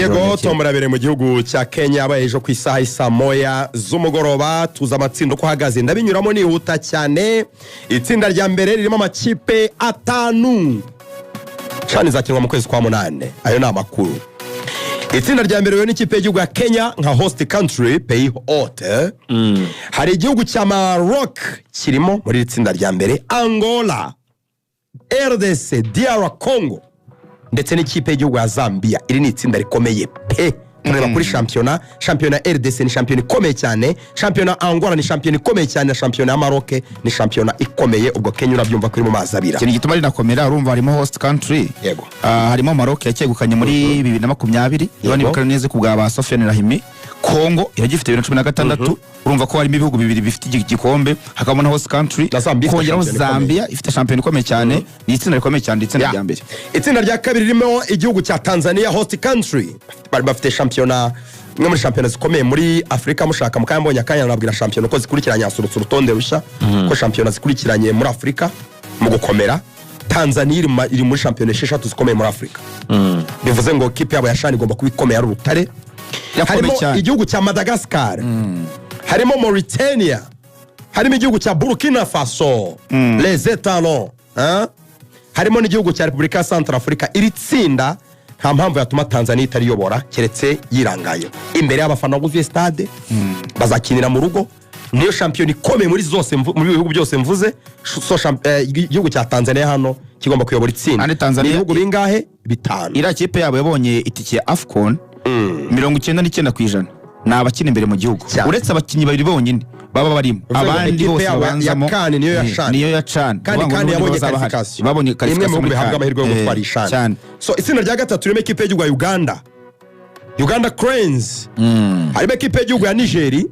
yego tomurabere mu gihugu cya Kenya abayejo ku isaha isa moya z'umugoroba tuza amatsinda ko hagaze ndabinyuramo nihuta cyane itsinda rya mbere ririmo amakipe 5 cyane zakinwa mu kwezi kwa 8 ayo ni amakuru. Itsinda rya mbere yo n'ikipe y'igihugu ya Kenya nka host country pays hôte. Hari igihugu cya Maroc kirimo muri itsinda rya mbere, Angola, RDC, DR Congo ndetse n'ikipe y'igihugu ya Zambia. Iri ni itsinda rikomeye pe. Tureba kuri championnat RDC ni championnat ikomeye cyane, championnat Angola ni championnat ikomeye cyane, na championnat Maroc ni championnat ikomeye. Ubwo Kenya urabyumva kuri mu mazabira kintu gituma rinakomera urumva harimo host country. Yego harimo Maroc yakegukanye muri 2020 ibani bikaneze ku bwa ba Sofiane Rahimi. Congo iragifite 2016 urumva ko harimo ibihugu bibiri bifite igikombe, hakaba na host country kongeraho Zambia ifite champion ikomeye cyane. Ni itsinda rikomeye cyane itsinda rya mbere. Itsinda rya kabiri ririmo igihugu cya Tanzania host country, bari bafite championnat imwe muri championnat zikomeye muri Afrika. Mushaka mukambonye akanya nabwira championnat ko zikurikiranye asurutse urutonde rushya ko championnat zikurikiranye muri Afrika mu gukomera. Tanzania iri muri championnat 6 zikomeye muri Afrika. Bivuze ngo kipe yabo yashani igomba kubikomeye ari urutare. Harimo igihugu cya Madagascar, harimo Mauritania, harimo igihugu cya Burkina Faso, les Étalons, harimo n'igihugu cya Republika ya Centrafrica. Iri tsinda nta mpamvu yatuma Tanzania itariyobora keretse yirangaye imbere y'abafana guvuye stade. Bazakinira mu rugo, niyo champion ikomeye muri zose muri bihugu byose mvuze. So igihugu cya Tanzania hano kigomba kuyobora itsinda. Ibihugu bingahe? 5. Ira kipe yabo yabonye itike ya AFCON 99% na abakina imbere mu gihugu, uretse abakinyi babiri bonyine baba barimo, abandi bose babanzamo niyo ya CHAN kandi yabonye qualification, babonye qualification muri bihabwa amahirwe yo gutwara CHAN. So itsinda rya gatatu ririmo ikipe y'igihugu ya Uganda Cranes, harimo ikipe y'igihugu ya Nigeria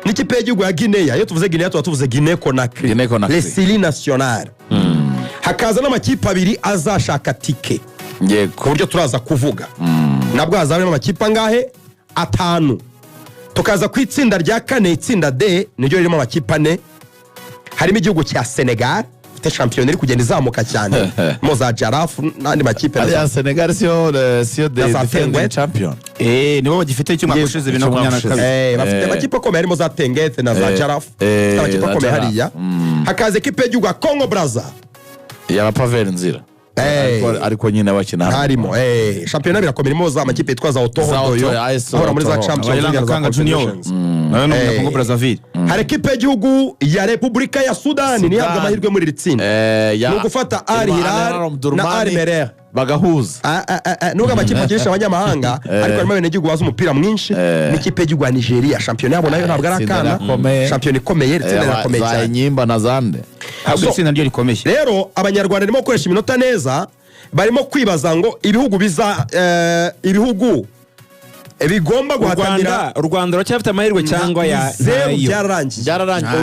n'ikipe y'igihugu ya Guinea. Iyo tuvuze Guinea tuvuze Guinea Conakry, les Sili National. Hakaza n'amakipe abiri azashaka tike ku buryo turaza kuvuga. Nabwo hazabemo amakipe angahe? 5. Tukaza ku itsinda rya kane, itsinda D niryo ririmo amakipe 4. Harimo igihugu cya Senegal ifite champion iri kugenda izamuka cyane, Moza Jaraf n'andi makipe ya Senegal sio defending champion. Nibo bagifite icyo makoshize 2022. Bafite amakipe akomeye harimo za Tengete na za Jaraf, amakipe akomeye hariya. Hakaza ikipe y'igihugu ya Congo Brazza ya Pavel Nzira, ariko nyine bakina harimo championnat birakomeramo za amakipe yitwaza Otohodoyo ahora muri za Champions Kanga Junior no Congo Brazzaville. Hari ikipe y'igihugu ya Republika ya Sudan ni yabwa amahirwe muri ritsinda no gufata Al Hilal na Al Merreikh bagahuza. Nuga amakipe agirisha abanyamahanga ariko harimo bene igihugu baza umupira mwinshi. N'ikipe y'igihugu ya Nigeria championnat yabo nayo ntabwo arakana, champion ikomeye ritsinda rakomeye cyane, nyimba na zande ahubwo itsinda ryo rikomeye. Rero abanyarwanda barimo gukoresha iminota neza, barimo kwibaza ngo ibihugu bigomba guhatanira. U Rwanda rucyafite amahirwe cyangwa ya byararangiye.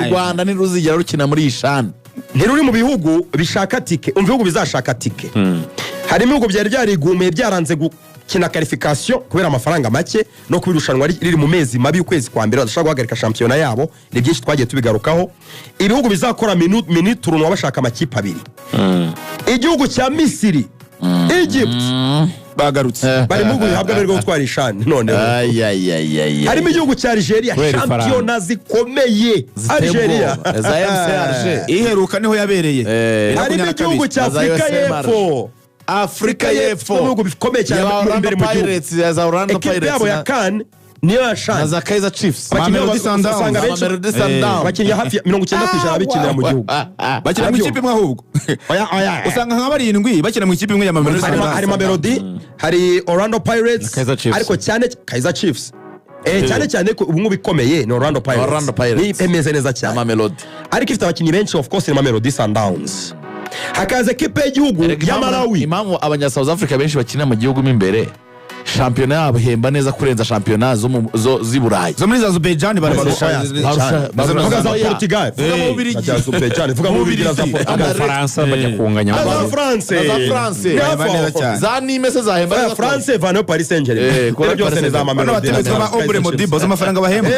U Rwanda ntiruzigera rukina muri ishani, ntiruri mu bihugu bishaka tike. Bihugu bizashaka tike harimo ibihugu byari byarigumiye byaranze gukina qualification kubera amafaranga make no kubirushanwa riri mu mezi mabi y'ukwezi kwa mbere badashaka guhagarika championnat yabo. Ni byinshi twagiye tubigarukaho. Ibihugu bizakora minute runwa bashaka amakipe 2. Igihugu cya Misiri, Egypt bagarutse bari mu guhabwa bari gutwara ishani. None harimo igihugu cya Algeria, championnat zikomeye Algeria za MCRG iheruka niho yabereye. Harimo igihugu cya Afrika y'Epfo ibihugu bikomeye cyane imbere mu gihugu. Ekipe yabo ya CAN niyo yashani na za Kaizer Chiefs, Mamelodi Sundowns bakinnye hafi 90% bikinira mu gihugu. Bakina mu ikipe imwe ahubwo usanga nka 7 bakina mu ikipe imwe ya Mamelodi Sundowns. Hari Mamelodi, hari Orlando Pirates, ariko cyane Kaizer Chiefs cyane ko ubu bikomeye ni Orlando Pirates. Ni emeze neza cyane Mamelodi, ariko ifite abakinnyi benshi of course ni Mamelodi Sundowns. Hakaza ekipe y'igihugu ya Malawi. Impamvu abanya South Africa benshi bakina mu gihugu imbere, championnat yabo hemba neza kurenza championnat z'i Burayi, zo muri Azerbaijan barabarusha za Portugal, vuga mu Bubiligi, vuga mu Bubiligi za Portugal, France bajya kunganya za France za Nimes za hemba za France vano Paris Saint-Germain byose ni za Mamelodi za Ombre Modibo zo mafaranga bahemba.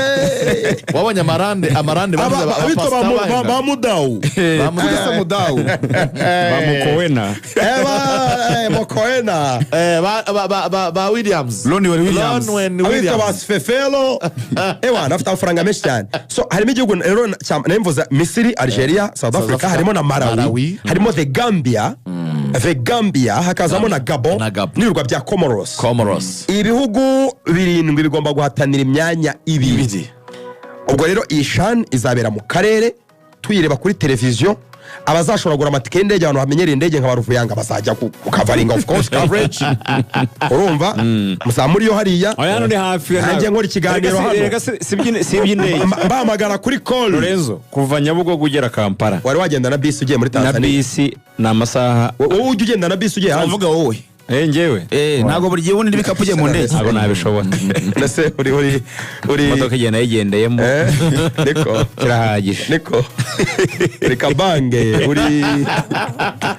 Wabonye amarande ba Mudau Mukowena Mokoena ba Williams abitwa ba Sfefelo ewa nafite amafaranga menshi cyane. So harimo igihugu rero nemvuza Misiri, Algeria, South Africa, harimo na Malawi, harimo the Gambia, hakazamo na Gabon n'ibirwa bya Comoros. Ibihugu 7 bigomba guhatanira imyanya 2. Ubwo rero iyi CHAN izabera mu karere tuyireba kuri televiziyo. Abazashobora gura amatike y'indege abantu bamenyereye indege nka baruvuyanga bazajya ku covering of course coverage. Urumva musamuri yo hariya hano ni hafi nanjye nkora ikiganiro hano siby'indege bahamagara kuri call Lorenzo kuva Nyabugogo ugera Kampala wari wagenda na bisi ugiye muri Tanzania na bisi na amasaha wowe ujye ugenda na bisi ugiye hanze uvuga wowe njyewe ntago buri gihe ubundi n'ibikapu ugiye mu ndege ntago nabishobora nase uri imodoka igenda yigendeyemo niko kirahagije niko reka bange uri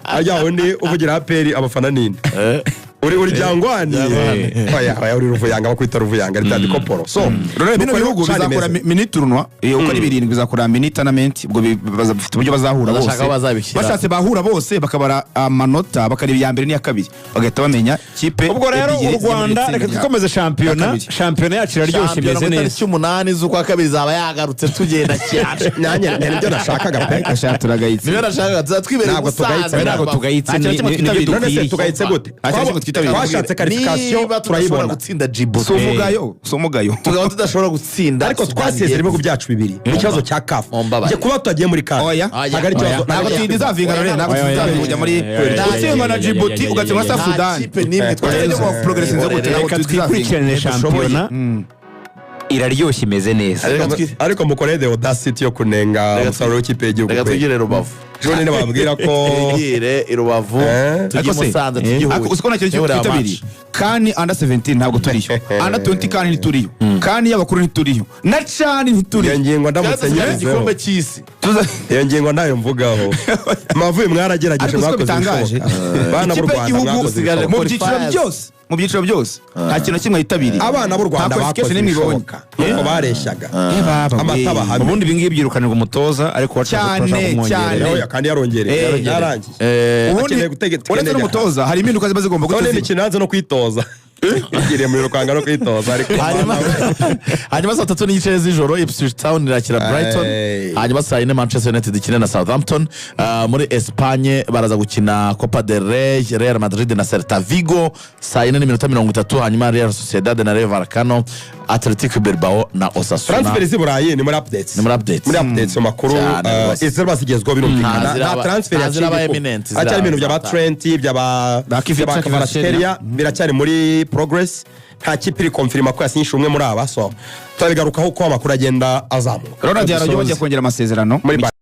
ajya undi uvugira aperi abafana nini uri Jangwani oya uri Ruvuyanga bakwita Ruvuyanga ritandi koporo. So rero bino bihugu bizakora mini tournoi uko ari 7 bizakora mini tournament ubwo bafite uburyo bazahura bose bashatse bahura bose bakabara amanota bakareba ya mbere n'iya kabiri bagahita bamenya kipe. ubwo rero u Rwanda reka dukomeze shampiyona yacu iraryoshye imeze neza. 8 z'ukwa kabiri zaba yagarutse tugenda cyane nanye nibyo nashakaga pe ashaturagayitse niyo nashakaga tuzatwibereye ntabwo tugayitse none tugayitse gute twashatse qualification turayibona gutsinda Djibouti somugayo tugaba tudashobora gutsinda ariko twasezera ibihugu byacu 2 ikibazo cya CAF nje kuba tutagiye muri CAF hagari ikibazo ntabwo twidizavingana rero ntabwo tuzajya muri utsinda na Djibouti ugatsinda South Sudan ikipe nimwe twageze mu progress nzo gute ntabwo twikurikirane shampiyona iraryoshye imeze neza ariko mukore the audacity yo kunenga umusaruro w'ikipe y'igihugu reka tugire Rubavu jone ne babwira ko tugire Rubavu tujye Musanze tugihuye usiko nacyo cyitabiri kandi under 17 ntabwo turiyo under 20 kandi ntituriyo kandi y'abakuru ntituriyo na CHAN ntituriyo ngingo ndamutse nyize igikombe cy'isi iyo ngingo nayo mvugaho mavuye mwaragerageje mwakoze bana b'u Rwanda mwakoze mu byiciro byose nta kintu kimwe yitabiriye abana b'u Rwanda bakoze n'imiboneka nuko bareshyaga amataba hamwe ubundi bingiye byirukanirwa umutoza ariko cyane kandi yarongereye yarangiye ubundi uretse n'umutoza hari impinduka ziba zigomba guteza none nikinanze no kwitoza igiriye muri rukanga no kwitoza ariko hanyuma saa 3 n'igice z'ijoro Ipswich Town irakira Brighton hanyuma saa 4 Manchester United ikina na Southampton muri Espagne baraza gukina Copa del Rey Real Madrid na Celta Vigo saa 4:30 hanyuma Real Sociedad na Rayo Vallecano Athletic Bilbao na Osasuna. Transfer z'Iburayi ni muri updates mu makuru izo bazigezweho birumvikana na transfer acyari ibintu by'aba Trent by'aba Kvaratskhelia biracyari muri progress nta kipe iri confirma ko yasinyisha umwe muri aba so turabigarukaho ko amakuru agenda azamuka. Ronald yarajya kongera amasezerano muri